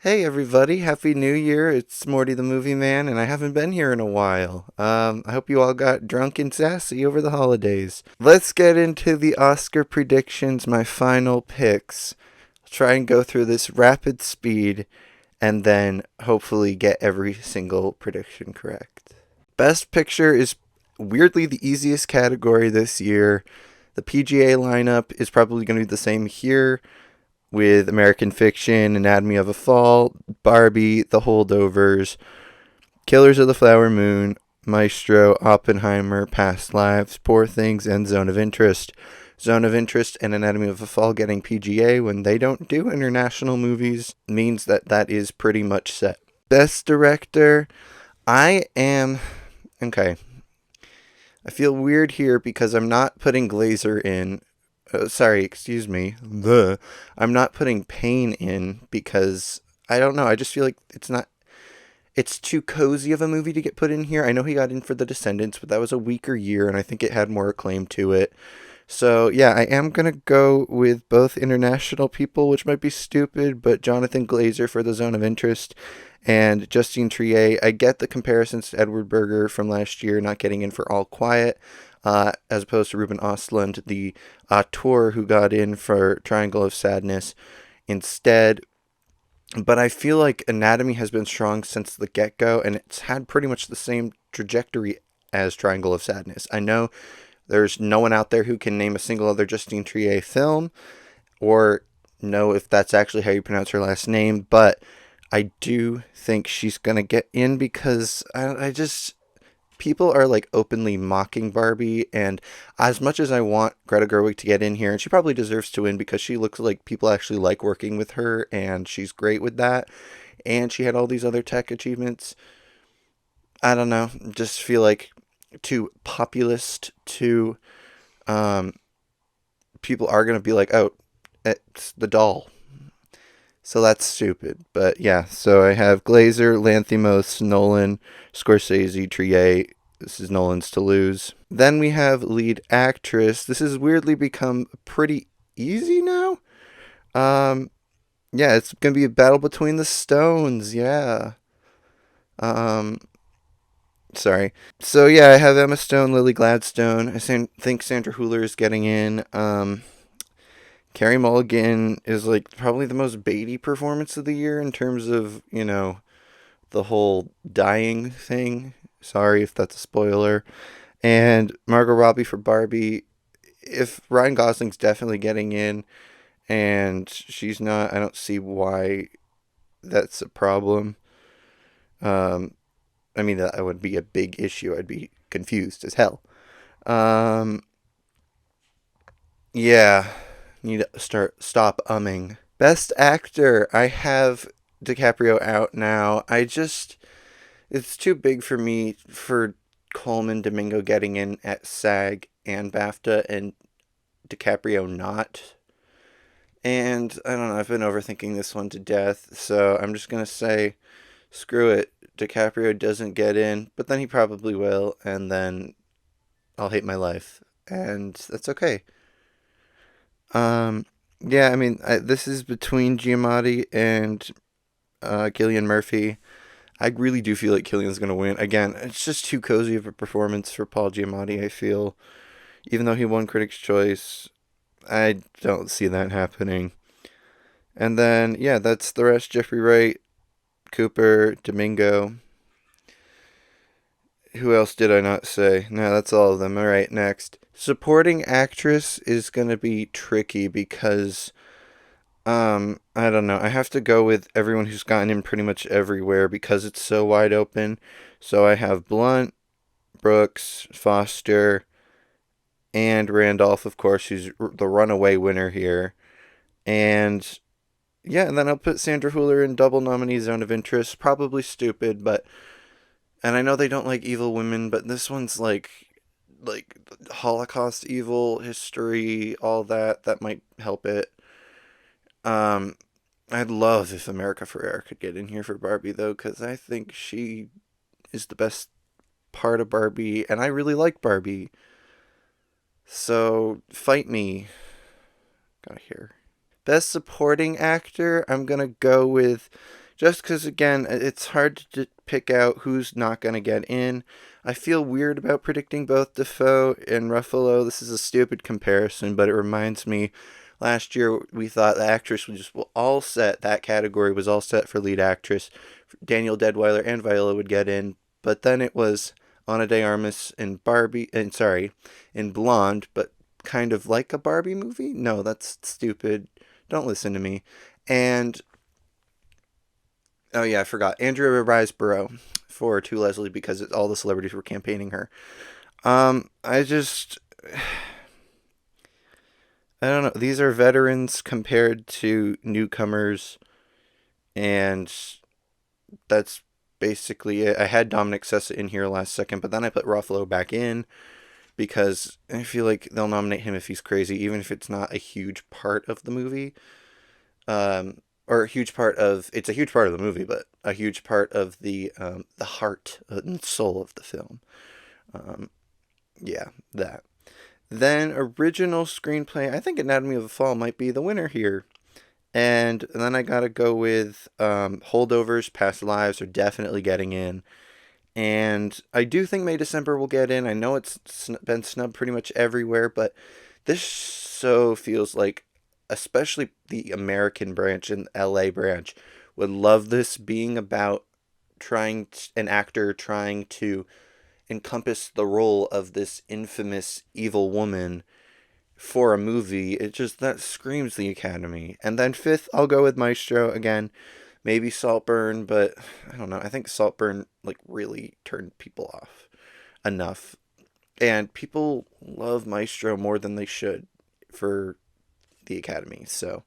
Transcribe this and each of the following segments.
Hey everybody, Happy New Year. It's Morty the Movie Man, and I haven't been here in a while. I hope you all got drunk and sassy over the holidays. Let's get into the Oscar predictions, my final picks. I'll try and go through this rapid speed and then hopefully get every single prediction correct. Best Picture is weirdly the easiest category this year. The PGA lineup is probably going to be the same here with American Fiction, Anatomy of a Fall, Barbie, The Holdovers, Killers of the Flower Moon, Maestro, Oppenheimer, Past Lives, Poor Things, and Zone of Interest. Zone of Interest and Anatomy of a Fall getting PGA when they don't do international movies means that that is pretty much set. Best Director, I am. Okay. I feel weird here because I'm not putting Glazer in. Sorry, excuse me. I'm not putting Pain in because I don't know. I just feel like it's too cozy of a movie to get put in here. I know he got in for The Descendants, but that was a weaker year, and I think it had more acclaim to it. So yeah, I am gonna go with both international people, which might be stupid, but Jonathan Glazer for The Zone of Interest and Justine Triet. I get the comparisons to Edward Berger from last year not getting in for All Quiet, as opposed to Ruben Ostlund, the auteur who got in for Triangle of Sadness instead. But I feel like Anatomy has been strong since the get go, and it's had pretty much the same trajectory as Triangle of Sadness. I know there's no one out there who can name a single other Justine Triet film or know if that's actually how you pronounce her last name, but I do think she's going to get in because I just. People are like openly mocking Barbie, and as much as I want Greta Gerwig to get in here, and she probably deserves to win because she looks like people actually like working with her, and she's great with that, and she had all these other tech achievements. I don't know, just feel like too populist, too um, people are going to be like, oh, it's the doll. So that's stupid. But yeah, so I have Glazer, Lanthimos, Nolan, Scorsese, Trier. This is Nolan's to lose. Then we have lead actress. This has weirdly become pretty easy now. Um, yeah, it's gonna be a battle between the Stones. Yeah. Um, sorry. So yeah, I have Emma Stone, Lily Gladstone. Think Sandra Hüller is getting in. Carey Mulligan is like probably the most baity performance of the year in terms of, the whole dying thing. Sorry if that's a spoiler. And Margot Robbie for Barbie. If Ryan Gosling's definitely getting in and she's not, I don't see why that's a problem. Um, I mean, that would be a big issue. I'd be confused as hell. Um, yeah, need to stop umming. Best actor, I have DiCaprio out now. It's too big for me for Coleman Domingo getting in at SAG and BAFTA and DiCaprio not. And I don't know, I've been overthinking this one to death, so I'm just gonna say, screw it. DiCaprio doesn't get in, but then he probably will, and then I'll hate my life. And that's okay. Um, yeah, I mean, this is between Giamatti and Cillian Murphy. I really do feel like Killian's going to win. Again, it's just too cozy of a performance for Paul Giamatti, I feel. Even though he won Critics' Choice, I don't see that happening. And then, yeah, that's the rest. Jeffrey Wright, Cooper, Domingo. Who else did I not say? No, that's all of them. All right, next. Supporting actress is going to be tricky because, I don't know. I have to go with everyone who's gotten in pretty much everywhere because it's so wide open. So I have Blunt, Brooks, Foster, and Randolph, of course, who's the runaway winner here. And yeah, and then I'll put Sandra Hüller in double nominee Zone of Interest. Probably stupid, but and I know they don't like evil women, but this one's like Holocaust evil history, all that might help it. Um, I'd love if America Ferrera could get in here for Barbie though, because I think she is the best part of Barbie, and I really like Barbie. So fight me. Gotta hear. Best supporting actor, I'm gonna go with Just because, again, it's hard to pick out who's not going to get in. I feel weird about predicting both Dafoe and Ruffalo. This is a stupid comparison, but it reminds me last year we thought the actress was just all set. That category was all set for lead actress. Daniel Deadweiler and Viola would get in, but then it was Ana de Armas in in Blonde, but kind of like a Barbie movie. No, that's stupid. Don't listen to me. And oh yeah, I forgot Andrea Riseborough for To Leslie because all the celebrities were campaigning her. I just I don't know. These are veterans compared to newcomers, and that's basically it. I had Dominic Sessa in here last second, but then I put Ruffalo back in because I feel like they'll nominate him if he's crazy, even if it's not a huge part of the movie. Or a huge part of it's a huge part of the movie, but a huge part of the heart and soul of the film. Um, yeah, that. Then original screenplay. I think Anatomy of a Fall might be the winner here. And then I gotta go with Holdovers, Past Lives are definitely getting in. And I do think May December will get in. I know it's been snubbed pretty much everywhere, but this so feels like, especially the American branch and LA branch, would love this being about an actor trying to encompass the role of this infamous evil woman for a movie. It just that screams the Academy. And then fifth, I'll go with Maestro again. Maybe Saltburn, but I don't know. I think Saltburn like really turned people off enough. And people love Maestro more than they should for the Academy. So,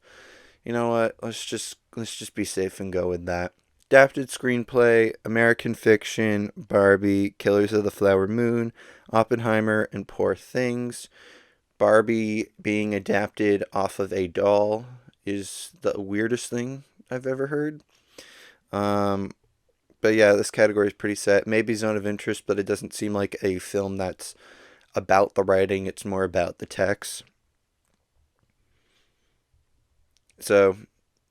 you know what? Let's just be safe and go with that. Adapted screenplay, American Fiction, Barbie, Killers of the Flower Moon, Oppenheimer, and Poor Things. Barbie being adapted off of a doll is the weirdest thing I've ever heard. Um, but yeah, this category is pretty set. Maybe Zone of Interest, but it doesn't seem like a film that's about the writing. It's more about the text. So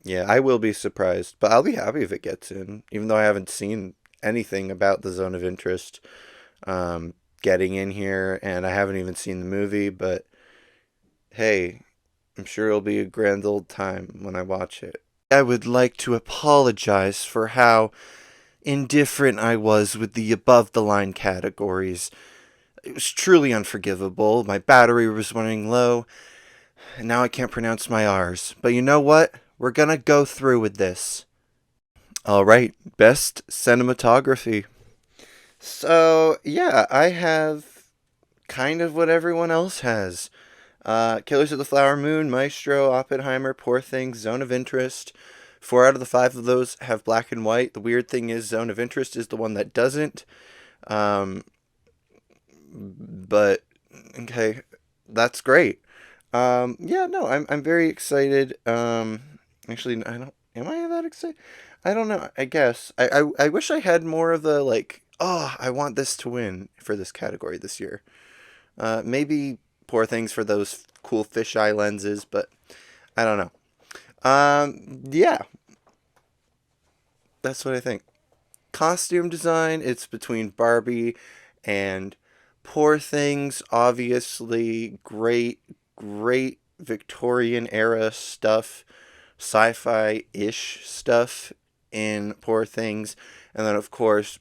yeah, I will be surprised, but I'll be happy if it gets in, even though I haven't seen anything about the Zone of Interest getting in here, and I haven't even seen the movie. But hey, I'm sure it'll be a grand old time when I watch it. I would like to apologize for how indifferent I was with the above the line categories. It was truly unforgivable. My battery was running low, and now I can't pronounce my R's. But you know what? We're gonna go through with this. Alright, best cinematography. So, yeah, I have kind of what everyone else has. Killers of the Flower Moon, Maestro, Oppenheimer, Poor Things, Zone of Interest. 4 out of the 5 of those have black and white. The weird thing is, Zone of Interest is the one that doesn't. Um, but okay, that's great. Yeah, no, I'm very excited. Actually, I don't. Am I that excited? I don't know. I guess I wish I had more of the like. Oh, I want this to win for this category this year. Maybe Poor Things for those cool fisheye lenses, but I don't know. Yeah, that's what I think. Costume design, it's between Barbie and Poor Things. Obviously, great Victorian era stuff, sci-fi ish stuff in Poor Things, and then of course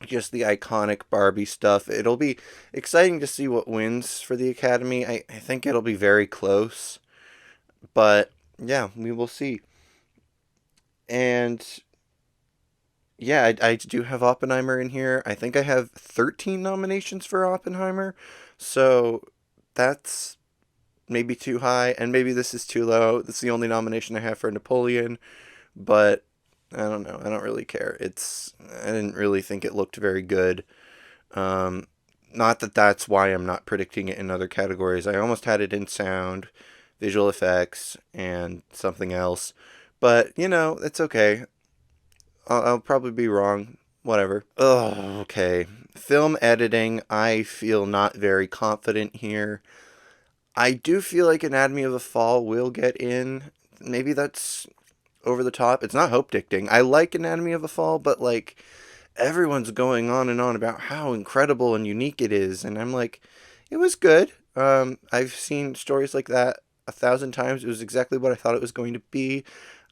just the iconic Barbie stuff. It'll be exciting to see what wins for the Academy. I think it'll be very close, but yeah, we will see. And yeah, I do have Oppenheimer in here. I think I have 13 nominations for Oppenheimer. So that's maybe too high, and maybe this is too low. This is the only nomination I have for Napoleon, but I don't know. I don't really care. I didn't really think it looked very good. Um, Not that that's why I'm not predicting it in other categories. I almost had it in sound, visual effects, and something else. But, it's okay. I'll probably be wrong. Whatever. Oh, okay. Film editing, I feel not very confident here. I do feel like Anatomy of a Fall will get in. Maybe that's over the top. It's not hope dictating. I like Anatomy of a Fall, but like everyone's going on and on about how incredible and unique it is, and I'm like, it was good. I've seen stories like that 1,000 times. It was exactly what I thought it was going to be.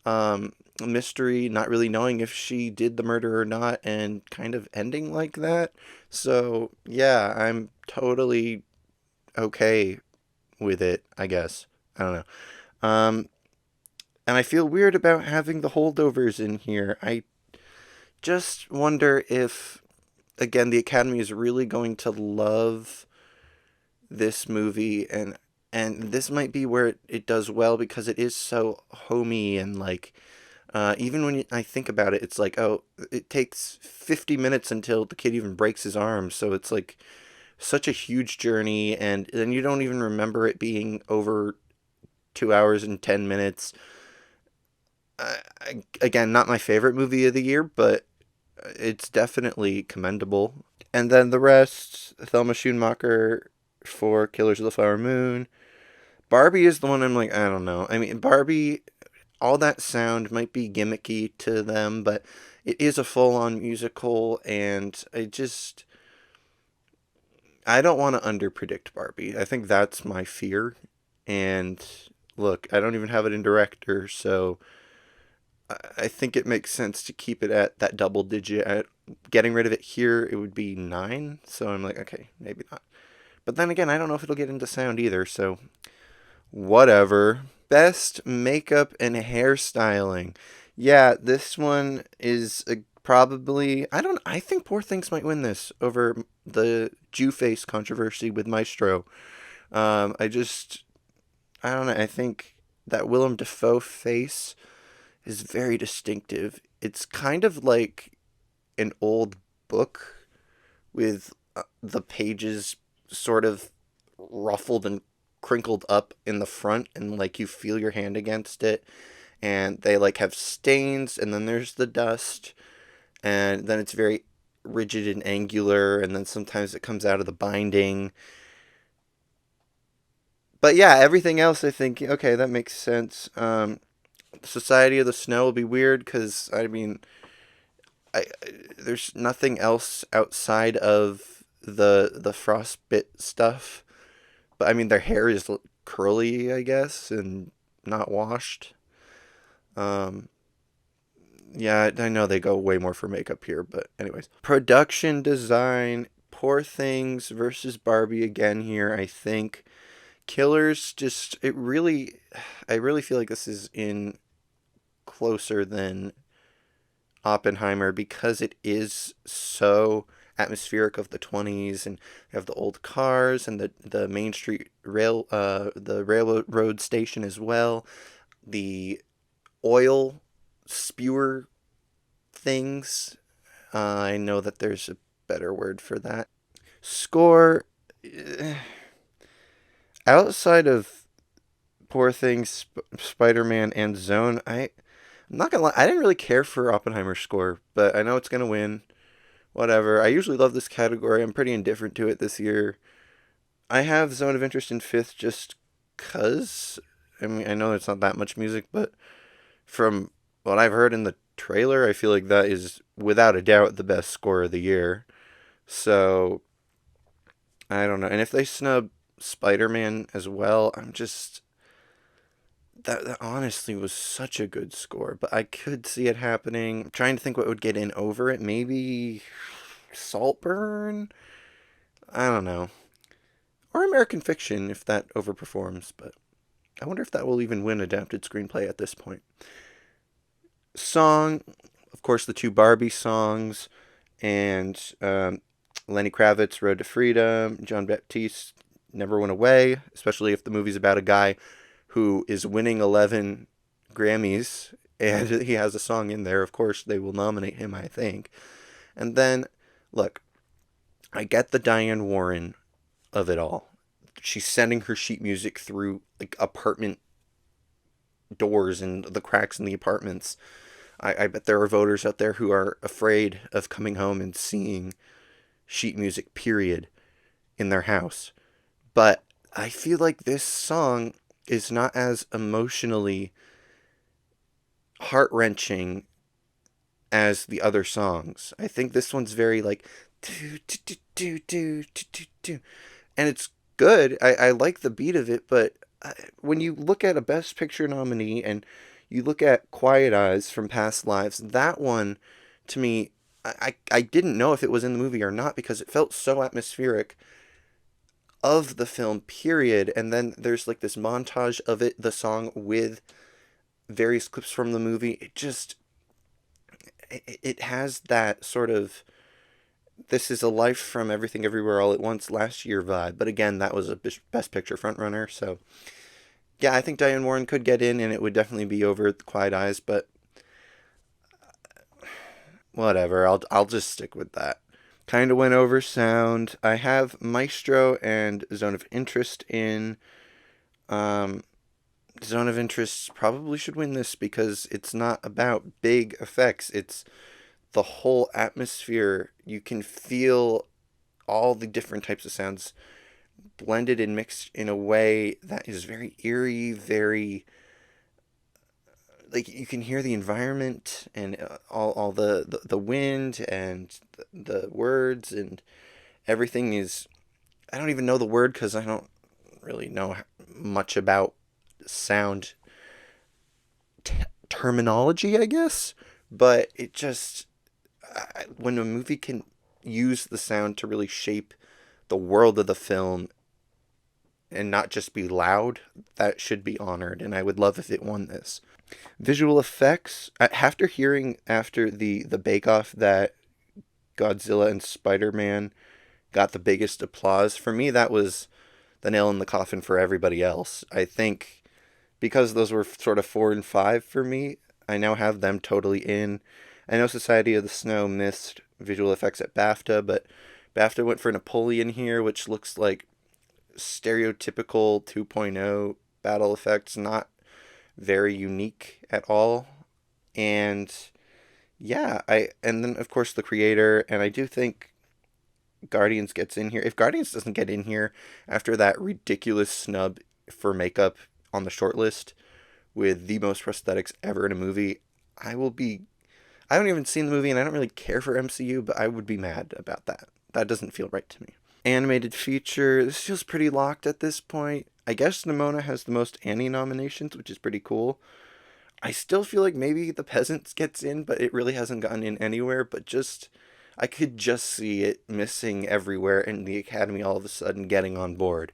A mystery, not really knowing if she did the murder or not, and kind of ending like that. So yeah, I'm totally okay with it, I guess. I don't know. And I feel weird about having the holdovers in here. I just wonder if, again, the Academy is really going to love this movie, and this might be where it does well because it is so homey and like even when I think about it, it's like, oh, it takes 50 minutes until the kid even breaks his arm, so it's like such a huge journey, and then you don't even remember it being over 2 hours and 10 minutes. Again, not my favorite movie of the year, but it's definitely commendable. And then the rest, Thelma Schoonmaker for Killers of the Flower Moon. Barbie is the one I'm like, I don't know. I mean, Barbie, all that sound might be gimmicky to them, but it is a full on musical, and I don't want to underpredict Barbie. I think that's my fear. And look, I don't even have it in director, so I think it makes sense to keep it at that double digit. Getting rid of it here, it would be 9. So I'm like, okay, maybe not. But then again, I don't know if it'll get into sound either. So whatever. Best makeup and hairstyling. Yeah, this one is probably. I don't. I think Poor Things might win this over the Jew face controversy with Maestro. I just. I don't know. I think that Willem Dafoe face is very distinctive. It's kind of like an old book with the pages sort of ruffled and crinkled up in the front, and like you feel your hand against it, and they like have stains, and then there's the dust, and then it's very rigid and angular, and then sometimes it comes out of the binding. But yeah, everything else I think, okay, that makes sense. Society of the Snow will be weird because I mean, there's nothing else outside of the frostbite stuff. But I mean, their hair is curly, I guess, and not washed. Um, yeah, I know they go way more for makeup here, but anyways, production design. Poor Things versus Barbie again here. I think Killers just I really feel like this is in closer than Oppenheimer because it is so atmospheric of the 20s, and you have the old cars and the Main Street the railroad station as well, the oil spewer things. I know that there's a better word for that. Score, outside of Poor Things, Spider-Man, and Zone, I'm not gonna lie, I didn't really care for Oppenheimer's score, but I know it's gonna win. Whatever. I usually love this category. I'm pretty indifferent to it this year. I have Zone of Interest in fifth just cause. I mean, I know it's not that much music, but from what I've heard in the trailer, I feel like that is without a doubt the best score of the year. So I don't know. And if they snub Spider-Man as well, I'm just that honestly was such a good score, but I could see it happening. I'm trying to think what would get in over it. Maybe Saltburn? I don't know. Or American Fiction if that overperforms, but I wonder if that will even win adapted screenplay at this point. Song, of course, the two Barbie songs, and Lenny Kravitz, Road to Freedom, John Baptiste, Never Went Away, especially if the movie's about a guy who is winning 11 Grammys and he has a song in there. Of course, they will nominate him, I think. And then, look, I get the Diane Warren of it all. She's sending her sheet music through like apartment doors and the cracks in the apartments. I bet there are voters out there who are afraid of coming home and seeing sheet music, period, in their house. But I feel like this song is not as emotionally heart-wrenching as the other songs. I think this one's very like do do do do do do do do, and it's good. I like the beat of it, but when you look at a Best Picture nominee and you look at Quiet Eyes from Past Lives, that one to me, I didn't know if it was in the movie or not because it felt so atmospheric of the film, period. And then there's like this montage of it, the song with various clips from the movie. It has that sort of this is a life from Everything Everywhere All at Once last year vibe. But again, that was a Best Picture frontrunner. So yeah, I think Diane Warren could get in, and it would definitely be over the Quiet Eyes. But whatever, I'll just stick with that. Kind of went over sound. I have Maestro and Zone of Interest in. Um, Zone of Interest probably should win this because it's not about big effects. It's the whole atmosphere. You can feel all the different types of sounds blended and mixed in a way that is very eerie, very like you can hear the environment and all the wind and the words and everything is I don't even know the word because I don't really know much about sound terminology, I guess, but it just when a movie can use the sound to really shape the world of the film and not just be loud, that should be honored, and I would love if it won this. Visual effects, after hearing after the Bake Off that Godzilla and Spider-Man got the biggest applause, for me that was the nail in the coffin for everybody else. I think because those were sort of 4 and 5 for me, I now have them totally in. I know Society of the Snow missed visual effects at BAFTA, but BAFTA went for Napoleon here, which looks like stereotypical 2.0 battle effects, not very unique at all. And yeah, and then of course the creator, and I do think Guardians gets in here. If Guardians doesn't get in here after that ridiculous snub for makeup on the short list with the most prosthetics ever in a movie, I will be I haven't even seen the movie and I don't really care for MCU, but I would be mad about that. That doesn't feel right to me. Animated feature, this feels pretty locked at this point. I guess Nimona has the most Annie nominations, which is pretty cool. I still feel like maybe The Peasants gets in, but it really hasn't gotten in anywhere, but just I could just see it missing everywhere and the Academy all of a sudden getting on board.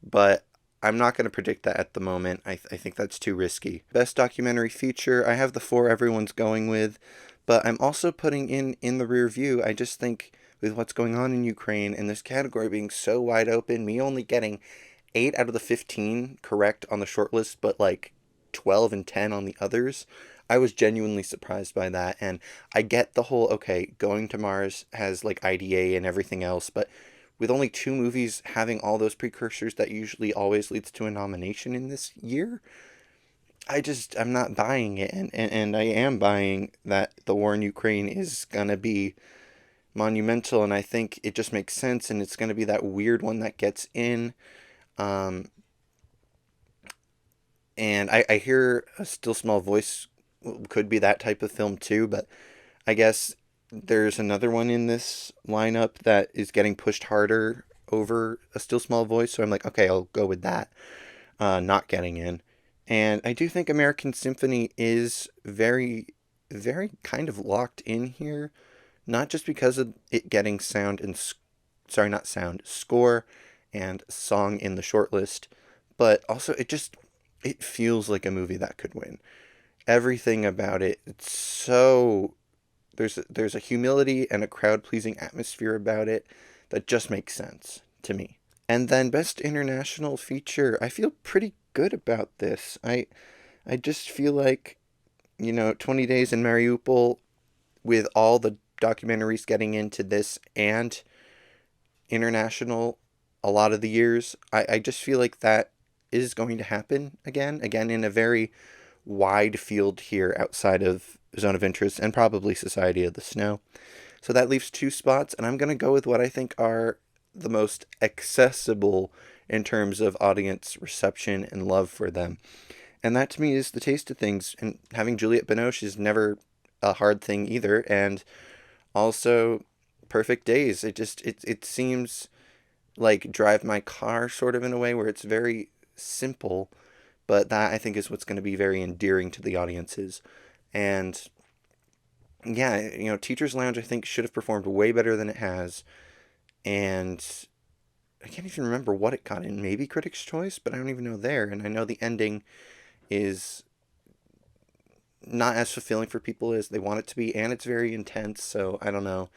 But I'm not going to predict that at the moment. I think that's too risky. Best documentary feature, I have the 4 everyone's going with, but I'm also putting in the rear view. I just think with what's going on in Ukraine and this category being so wide open, me only getting 8 out of the 15 correct on the short list, but like 12 and 10 on the others, I was genuinely surprised by that. And I get the whole, okay, Going to Mars has like IDA and everything else, but with only 2 movies having all those precursors that usually always leads to a nomination in this year, I'm not buying it. And I am buying that the war in Ukraine is going to be monumental, and I think it just makes sense, and it's going to be that weird one that gets in. Um, and I hear A Still Small Voice could be that type of film too, but I guess there's another one in this lineup that is getting pushed harder over A Still Small Voice, so I'm like, okay, I'll go with that, not getting in. And I do think American Symphony is very, very kind of locked in here, not just because of it getting sound and, sorry, not sound, score and song in the shortlist, but also it feels like a movie that could win. Everything about it, it's so there's a humility and a crowd pleasing atmosphere about it that just makes sense to me. And then best international feature, I feel pretty good about this. I just feel like 20 Days in Mariupol, with all the documentaries getting into this and international a lot of the years, I just feel like that is going to happen again in a very wide field here outside of Zone of Interest and probably Society of the Snow. So that leaves 2 spots, and I'm going to go with what I think are the most accessible in terms of audience reception and love for them. And that to me is the taste of things. And having Juliette Binoche is never a hard thing either. And also, Perfect Days. It seems like Drive My Car sort of in a way where it's very simple, but that I think is what's going to be very endearing to the audiences. And yeah, Teacher's Lounge I think should have performed way better than it has. And I can't even remember what it got in. Maybe Critics' Choice, but I don't even know there. And I know the ending is not as fulfilling for people as they want it to be, and it's very intense. So I don't know.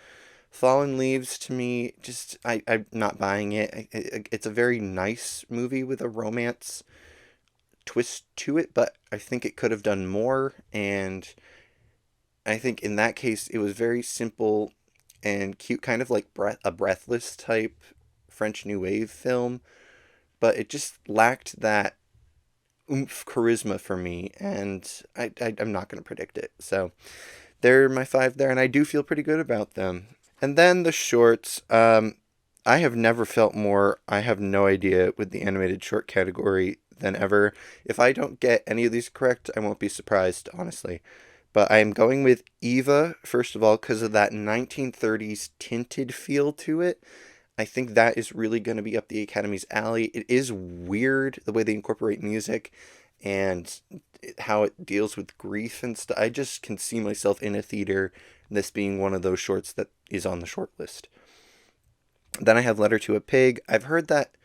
Fallen Leaves to me, just I'm not buying it. It's a very nice movie with a romance twist to it, but I think it could have done more. And I think in that case, it was very simple and cute, kind of like a Breathless type French New Wave film, but it just lacked that oomph charisma for me, and I'm not going to predict it. So they're my five there, and I do feel pretty good about them. And then the shorts. I have never felt more, I have no idea, with the animated short category than ever. If I don't get any of these correct, I won't be surprised, honestly. But I am going with Eva, first of all, because of that 1930s tinted feel to it. I think that is really going to be up the Academy's alley. It is weird the way they incorporate music and how it deals with grief and stuff. I just can see myself in a theater, this being one of those shorts that is on the short list. Then I have Letter to a Pig. I've heard that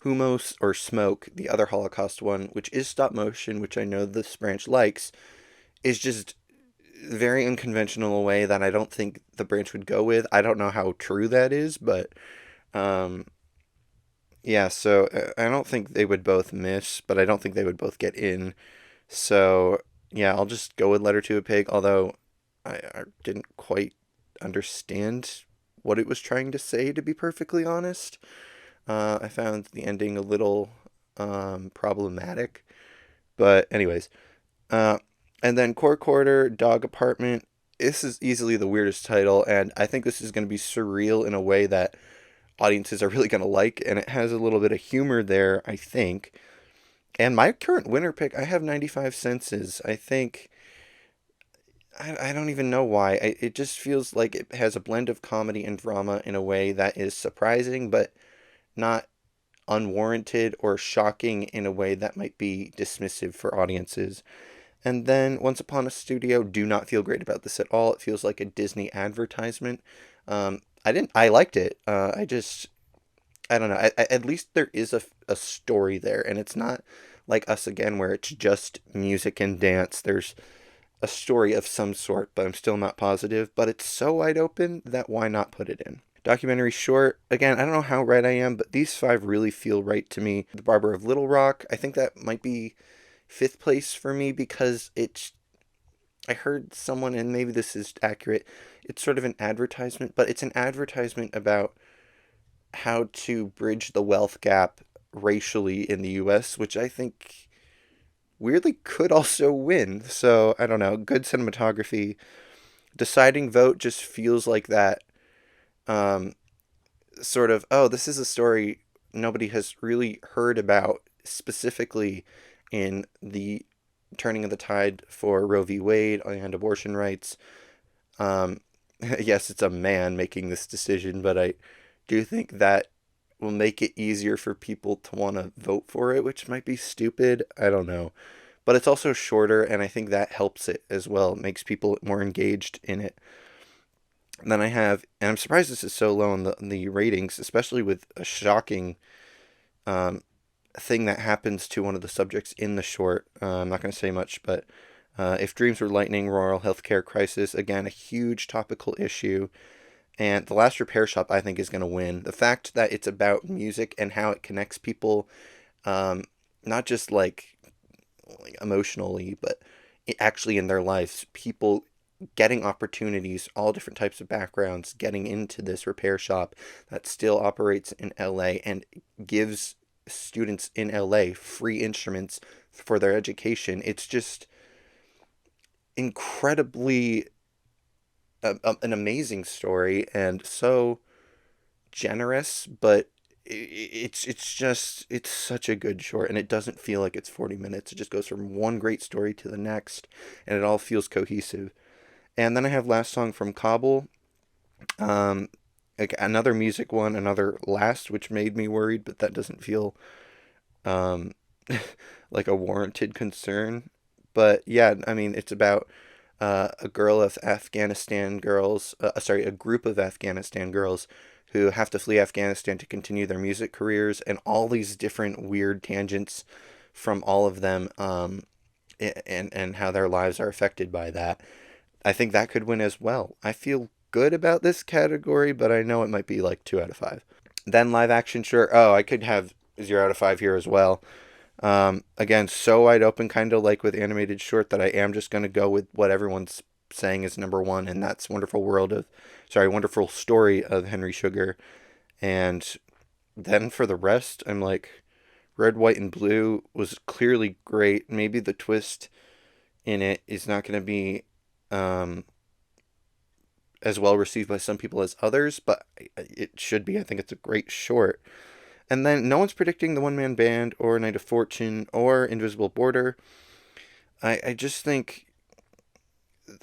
Humos or Smoke, the other Holocaust one, which is stop motion, which I know this branch likes, is just very unconventional way that I don't think the branch would go with. I don't know how true that is, but um, yeah, so I don't think they would both miss, but I don't think they would both get in. So yeah, I'll just go with Letter to a Pig, although I didn't quite understand what it was trying to say, to be perfectly honest. I found the ending a little problematic. But, anyways. Uh, and then Core Quarter, Dog Apartment. This is easily the weirdest title, and I think this is going to be surreal in a way that audiences are really going to like, and it has a little bit of humor there, I think. And my current winner pick, I have 95 Senses. I think. I don't even know why. It just feels like it has a blend of comedy and drama in a way that is surprising, but not unwarranted or shocking in a way that might be dismissive for audiences. And then Once Upon a Studio, do not feel great about this at all. It feels like a Disney advertisement. I liked it. I don't know. At least there is a story there, and it's not like Us Again, where it's just music and dance. There's a story of some sort, but I'm still not positive. But it's so wide open that why not put it in? Documentary short, again, I don't know how right I am, but these five really feel right to me. The Barber of Little Rock, I think that might be fifth place for me because I heard someone, and maybe this is accurate, it's sort of an advertisement, but it's an advertisement about how to bridge the wealth gap racially in the US, which I think weirdly could also win. So I don't know, good cinematography. Deciding Vote just feels like that um, sort of, oh, this is a story nobody has really heard about specifically in the turning of the tide for Roe v. Wade and abortion rights. Um, yes, it's a man making this decision, but I do think that will make it easier for people to want to vote for it, which might be stupid. I don't know. But it's also shorter, and I think that helps it as well. It makes people more engaged in it. And then I have, and I'm surprised this is so low in the ratings, especially with a shocking um, thing that happens to one of the subjects in the short. I'm not going to say much, but If Dreams Were Lightning, Rural Healthcare Crisis, again, a huge topical issue. And The Last Repair Shop, I think, is going to win. The fact that it's about music and how it connects people, um, not just like emotionally, but actually in their lives, people getting opportunities, all different types of backgrounds, getting into this repair shop that still operates in LA and gives students in LA free instruments for their education. It's just incredibly an amazing story and so generous, but it's such a good short, and it doesn't feel like it's 40 minutes. It just goes from one great story to the next, and it all feels cohesive. And then I have Last Song from Kabul, um, like another music one, another last, which made me worried, but that doesn't feel um, like a warranted concern. But yeah, I mean, it's about a girl of Afghanistan girls, sorry, a group of Afghanistan girls who have to flee Afghanistan to continue their music careers, and all these different weird tangents from all of them, and how their lives are affected by that. I think that could win as well. I feel good about this category, but I know it might be like 2 out of 5. Then live action, sure. Oh, I could have 0 out of 5 here as well. Again, so wide open, kind of like with animated short, that I am just going to go with what everyone's saying is number one, and that's Wonderful Story of Henry Sugar. And then for the rest, I'm like, Red, White, and Blue was clearly great. Maybe the twist in it is not going to be um, as well received by some people as others, but it should be. I think it's a great short. And then no one's predicting The One Man Band or Night of Fortune or Invisible Border. I just think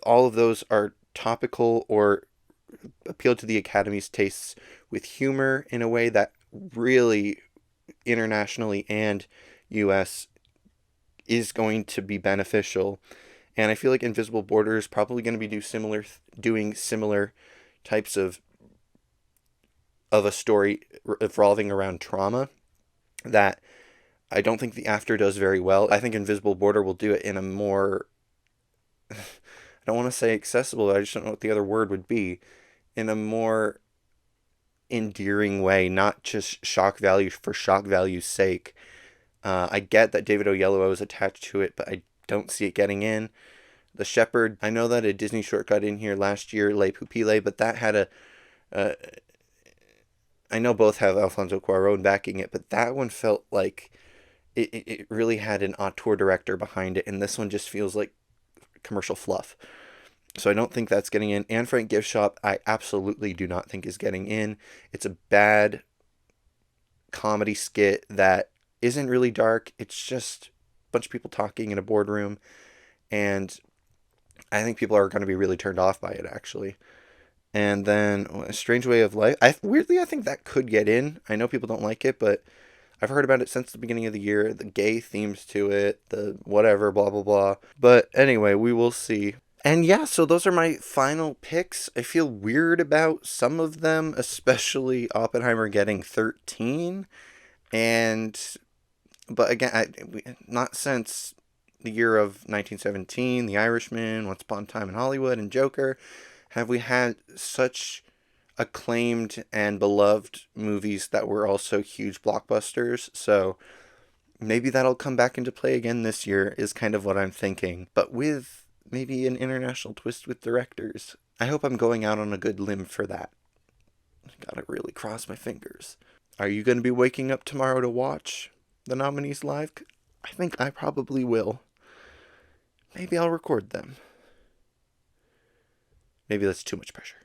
all of those are topical or appeal to the Academy's tastes with humor in a way that really internationally and US is going to be beneficial. And I feel like Invisible Border is probably going to be doing similar types of a story revolving around trauma that I don't think the After does very well. I think Invisible Border will do it in a more, I don't want to say accessible, I just don't know what the other word would be, in a more endearing way, not just shock value for shock value's sake. I get that David Oyelowo is attached to it, but I don't see it getting in. The Shepherd, I know that a Disney short got in here last year, Les Pupilles, but that had a I know both have Alfonso Cuarón backing it, but that one felt like it really had an auteur director behind it, and this one just feels like commercial fluff. So I don't think that's getting in. Anne Frank Gift Shop, I absolutely do not think is getting in. It's a bad comedy skit that isn't really dark. It's just a bunch of people talking in a boardroom, and I think people are going to be really turned off by it, actually. And then A Strange Way of Life. I think that could get in. I know people don't like it, but I've heard about it since the beginning of the year. The gay themes to it, the whatever, blah, blah, blah. But anyway, we will see. And yeah, so those are my final picks. I feel weird about some of them, especially Oppenheimer getting 13. But again, not since the year of 1917, The Irishman, Once Upon a Time in Hollywood, and Joker have we had such acclaimed and beloved movies that were also huge blockbusters. So maybe that'll come back into play again this year, is kind of what I'm thinking. But with maybe an international twist with directors. I hope I'm going out on a good limb for that. Gotta really cross my fingers. Are you going to be waking up tomorrow to watch the nominees live? I think I probably will. Maybe I'll record them. Maybe that's too much pressure.